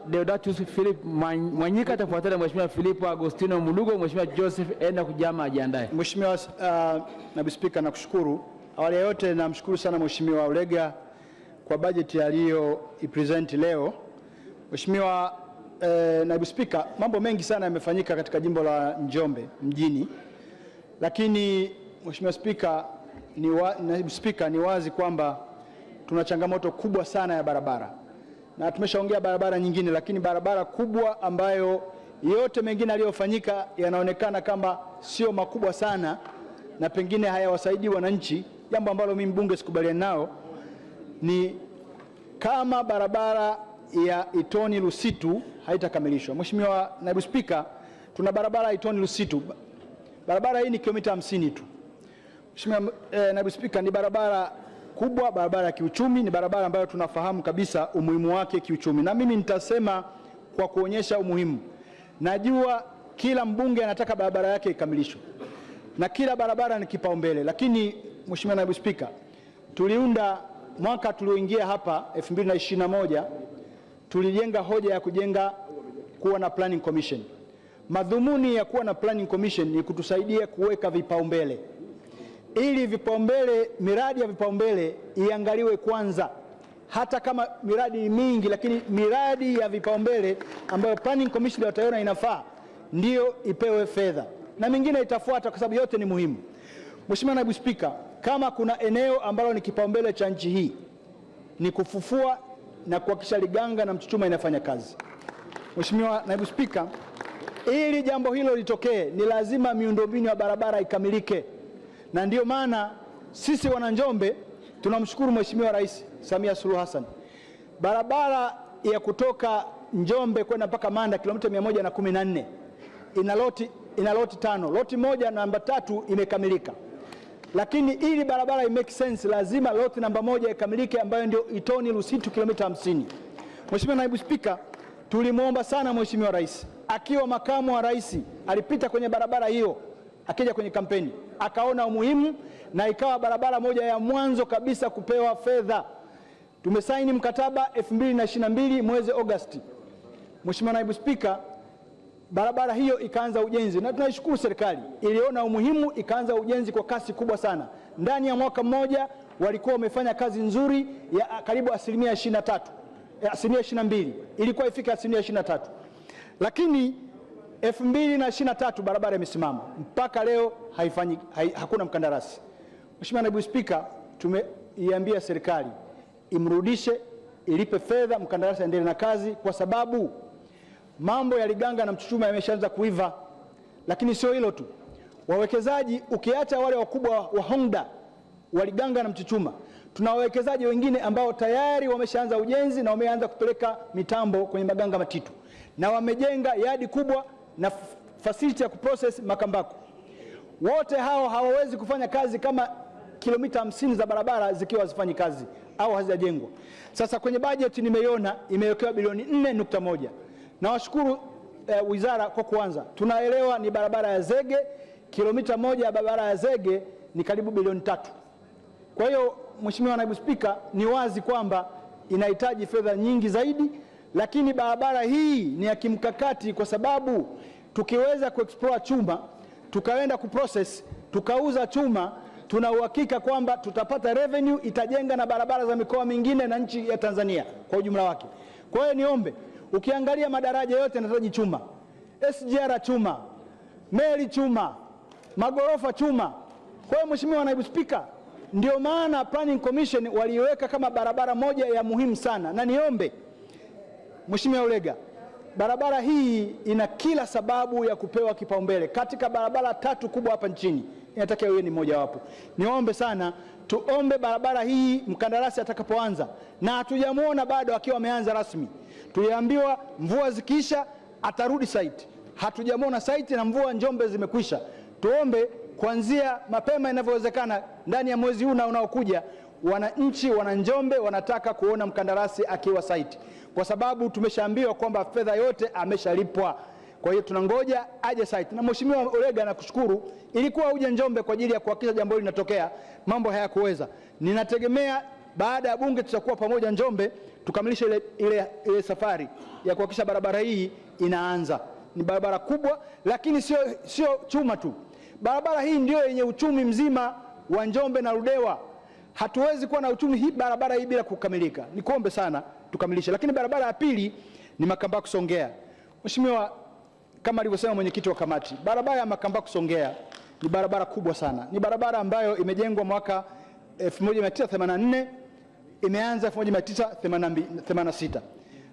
Deodatus Philip Mwanyika atafuatana Mheshimiwa Philipo Agostino Mulugo. Mheshimiwa Joseph Enda Kujama ajiandae. Mheshimiwa Naibu Spika, nakushukuru. Awali ya yote namshukuru sana Mheshimiwa Ulega kwa bajeti aliyoipresent leo. Mheshimiwa Naibu Spika, mambo mengi sana yamefanyika katika jimbo la Njombe mjini. Lakini Mheshimiwa Naibu Spika, ni wazi kwamba tuna changamoto kubwa sana ya barabara. Na tumeshaongea barabara nyingine, lakini barabara kubwa ambayo yote mengine aliyofanyika yanaonekana kama sio makubwa sana na pengine hayawasaidii wananchi, jambo ambalo mimi mbunge sikubaliana nao, ni kama barabara ya Itoni Lusitu haitakamilishwa. Mheshimiwa Naibu Spika, tuna barabara Itoni Lusitu. Barabara hii ni kilomita 50 tu. Mheshimiwa Naibu Spika, ni barabara kubwa, barabara ya kiuchumi, ni barabara ambayo tunafahamu kabisa umuhimu wake kiuchumi. Na mimi nitasema kwa kuonyesha umuhimu. Najua kila mbunge anataka barabara yake ikamilishwe. Na kila barabara ni kipaumbele. Lakini Mheshimiwa Naibu Spika, tuliunda mwaka tulioingia hapa 2021 tulijenga hoja ya kuwa na planning commission. Madhumuni ya kuwa na planning commission ni kutusaidia kuweka vipaumbele. Ili vipaumbele, miradi ya vipaumbele iangaliwe kwanza. Hata kama miradi ni mingi, lakini miradi ya vipaumbele ambayo planning commission wataiona inafaa ndio ipewe fedha. Na mingine itafuata kwa sababu yote ni muhimu. Mheshimiwa Naibu Spika, kama kuna eneo ambalo ni kipaumbele cha nchi hii ni kufufua na kuhakikisha Liganga na Mchuchuma inafanya kazi. Mheshimiwa Naibu Spika, ili jambo hilo litokee ni lazima miundombinu ya barabara ikamilike. Na ndio maana sisi wana Njombe tunamshukuru Mheshimiwa Rais Samia Suluhu Hassan. Barabara ya kutoka Njombe kwenda mpaka Manda kilomita 114 ina loti 5. Loti moja namba 3 imekamilika. Lakini ili barabara make sense lazima loti namba 1 ikamilike ambayo ndio Itoni Lusitu kilomita 50. Mheshimiwa Naibu Spika, tulimuomba sana Mheshimiwa Rais, akiwa makamu wa rais, alipita kwenye barabara hiyo akija kwenye kampeni, akaona umuhimu na ikawa barabara moja ya mwanzo kabisa kupewa fedha. Tumesaini mkataba 2022 mwezi Agosti. Mheshimiwa Naibu Spika, barabara hiyo ikaanza ujenzi na tunaishukuru serikali. Iliona umuhimu ikaanza ujenzi kwa kasi kubwa sana. Ndani ya mwaka mmoja walikuwa wamefanya kazi nzuri ya karibu 23%. 22%. Ilikuwa ifika 23%. Lakini 2023 barabara imesimama. Mpaka leo hakuna mkandarasi. Mheshimiwa Naibu Spika, tumeiambia serikali imrudishe, ilipe fedha, mkandarasi aendelee na kazi, kwa sababu mambo ya Liganga na Mchuchuma yameshaanza kuiva. Lakini sio hilo tu. Wawekezaji, ukiacha wale wakubwa wa Honda wa Liganga na Mchuchuma, tuna wawekezaji wengine ambao tayari wameshaanza ujenzi na wameanza kupeleka mitambo kwenye Maganga Matitu. Na wamejenga yadi kubwa na facility ya kuprocess makambako. Wote hao hawawezi kufanya kazi kama kilomita 50 za barabara zikiwa hazifanyi kazi au hazijajengwa. Sasa kwenye bajeti nimeiona imewekewa bilioni 4.1. Na washukuru wizara kwa kuanza. Tunaelewa ni barabara ya zege, kilomita 1 ya barabara ya zege ni karibu bilioni 3. Kwa hiyo Mheshimiwa Naibu Spika, ni wazi kwamba inahitaji fedha nyingi zaidi. Lakini barabara hii ni ya kimkakati kwa sababu tukiweza kuexplore chuma, tukaenda kuprocess, tukauza chuma, tuna uhakika kwamba tutapata revenue, itajenga na barabara za mikoa mingine na nchi ya Tanzania kwa ujumla wake. Kwa hiyo niombe, ukiangalia madaraja yote yanahitaji chuma. SGR chuma, meli chuma, magorofa chuma. Kwa hiyo Mheshimiwa Naibu Spika, ndio maana Planning Commission waliweka kama barabara moja ya muhimu sana. Na niombe Mheshimiwa Ulega, barabara hii ina kila sababu ya kupewa kipaumbele. Katika barabara 3 kubwa hapa nchini, inatakiwa iwe ni moja wapo. Niombe sana, tuombe barabara hii mkandarasi atakapoanza, na hatujamuona bado akiwa ameanza rasmi. Tuliambiwa mvua zikiisha atarudi site. Hatujamuona site na mvua Njombe zimekwisha. Tuombe kuanzia mapema inavyowezekana ndani ya mwezi huu na unaokuja, wananchi wana Njombe wanataka kuona mkandarasi akiwa site. Kwa sababu tumeshaambiwa kwamba fedha yote ameshalipwa. Kwa hiyo tunangoja aje site. Na Mheshimiwa Ulega, nakushukuru, ilikuwa uje Njombe kwa ajili ya kuhakikisha jambo hili linatokea, mambo hayakuweza. Ninategemea baada ya bunge tutakuwa pamoja Njombe tukamilishe ile safari ya kuhakikisha barabara hii inaanza. Ni barabara kubwa, lakini sio chuma tu. Barabara hii ndio yenye uchumi mzima wa Njombe na Ludewa. Hatuwezi kuwa na uchumi hii barabara hii bila kukamilika. Nikuombe sana tukamilishe. Lakini barabara ya pili ni Makambako Songea. Mheshimiwa, kama alivyosema mwenyekiti wa kamati, barabara ya Makambako Songea ni barabara kubwa sana. Ni barabara ambayo imejengwa mwaka 1984, imeanza 1986.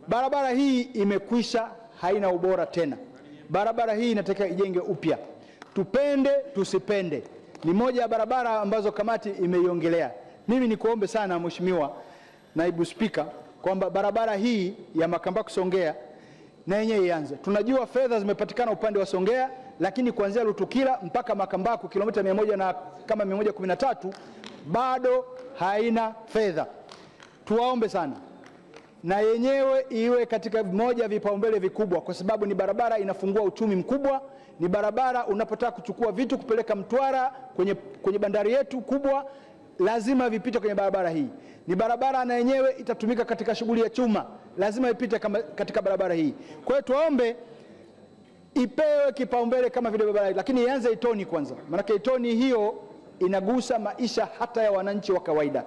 Barabara hii imekwisha, haina ubora tena. Barabara hii inataka ijenge upya. Tupende tusipende, ni moja ya barabara ambazo kamati imeiongelea. Mimi nikuombe sana Mheshimiwa Naibu Spika kwamba barabara hii ya Makambako Songea na yenyewe ianze. Tunajua fedha zimepatikana upande wa Songea, lakini kuanzia Lutukila mpaka Makambako kilomita 113 bado haina fedha. Tuwaombe sana na yenyewe iwe katika moja vipaumbele vikubwa, kwa sababu ni barabara inafungua uchumi mkubwa. Ni barabara unapotaka kuchukua vitu kupeleka Mtwara kwenye bandari yetu kubwa, lazima vipite kwenye barabara hii. Ni barabara na yenyewe itatumika katika shughuli ya chuma, lazima ipite katika barabara hii. Kwa hiyo tuombe ipewe kipaumbele kama vile barabara hii, lakini ianze Itoni kwanza, maana Itoni hiyo inagusa maisha hata ya wananchi wa kawaida.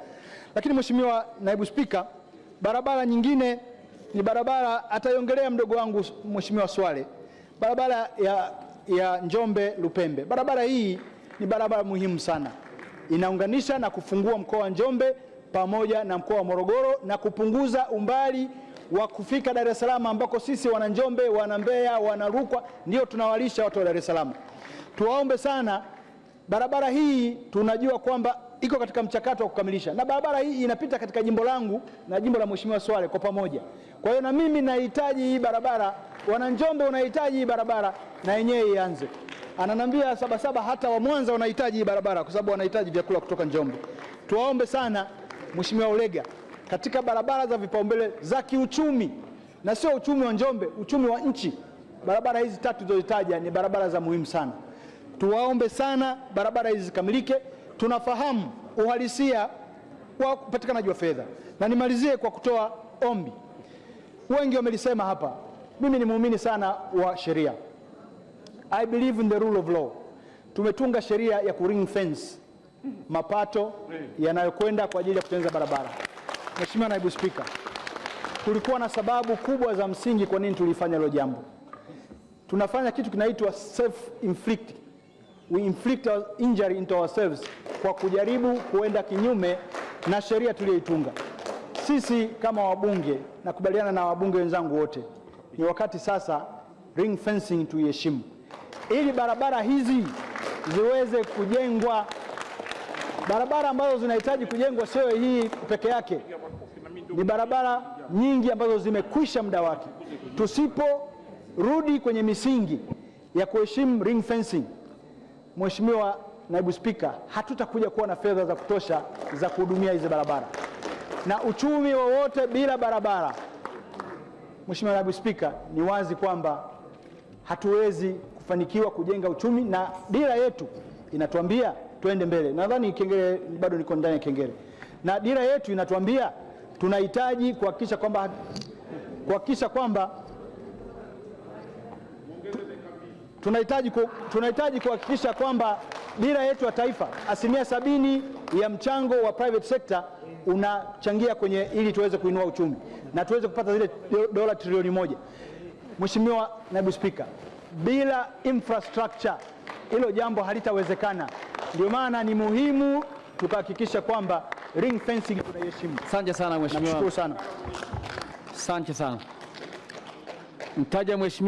Lakini Mheshimiwa Naibu Spika, barabara nyingine ni barabara ataiongelea mdogo wangu Mheshimiwa Swale, barabara ya Njombe Lupembe. Barabara hii ni barabara muhimu sana, inaunganisha na kufungua mkoa wa Njombe pamoja na mkoa wa Morogoro na kupunguza umbali wa kufika Dar es Salaam, ambako sisi wana Njombe, wana Mbeya, wana Rukwa ndio tunawalisha watu wa Dar es Salaam. Tuwaombe sana, barabara hii tunajua kwamba iko katika mchakato wa kukamilisha, na barabara hii inapita katika jimbo langu na jimbo la Mheshimiwa Swale kwa pamoja. Kwa hiyo na mimi nahitaji hii barabara, wana Njombe unahitaji hii barabara na yenyewe ianze. Ananiambia Sabasaba hata wa Mwanza wanahitaji hii barabara kwa sababu wanahitaji vyakula kutoka Njombe. Tuwaombe sana Mheshimiwa Ulega, katika barabara za vipaumbele za kiuchumi, na sio uchumi wa Njombe, uchumi wa nchi, barabara hizi tatu zilizotaja ni barabara za muhimu sana. Tuwaombe sana barabara hizi zikamilike. Tunafahamu uhalisia wa upatikanaji wa fedha, na nimalizie kwa kutoa ombi. Wengi wamelisema hapa, mimi ni muumini sana wa sheria. I believe in the rule of law. Tumetunga sheria ya ring fence mapato yanayokwenda kwa ajili ya kutengeneza barabara. Mheshimiwa Naibu Spika, kulikuwa na sababu kubwa za msingi kwa nini tulifanya hilo jambo. Tunafanya kitu kinaitwa self inflict. We inflict our injury into ourselves kwa kujaribu kuenda kinyume na sheria tuliyoitunga. Sisi kama wabunge, nakubaliana na wabunge wenzangu wote, ni wakati sasa ring fencing tuiheshimu, ili barabara hizi ziweze kujengwa. Barabara ambazo zinahitaji kujengwa sio hii peke yake, ni barabara nyingi ambazo zimekwisha muda wake. Tusiporudi kwenye misingi ya kuheshimu ring fencing, Mheshimiwa Naibu Spika, hatutakuja kuwa na fedha za kutosha za kuhudumia hizi barabara, na uchumi wowote bila barabara, Mheshimiwa Naibu Spika, ni wazi kwamba hatuwezi kufanikiwa kujenga uchumi, na dira yetu inatuambia tuende mbele. Nadhani kengele bado niko ndani ya kengele. Na dira yetu inatuambia tunahitaji kuhakikisha kwamba tunahitaji kuhakikisha kwamba dira yetu ya taifa 70% ya mchango wa private sector unachangia kwenye, ili tuweze kuinua uchumi na tuweze kupata zile dola trilioni 1. Mheshimiwa Naibu Spika, bila infrastructure hilo jambo halitawezekana. Ndio maana ni muhimu tukahakikisha kwamba ring fencing tunaiheshimu. Asante sana Mheshimiwa. Nashukuru sana. Asante sana. Mtaja Mheshimiwa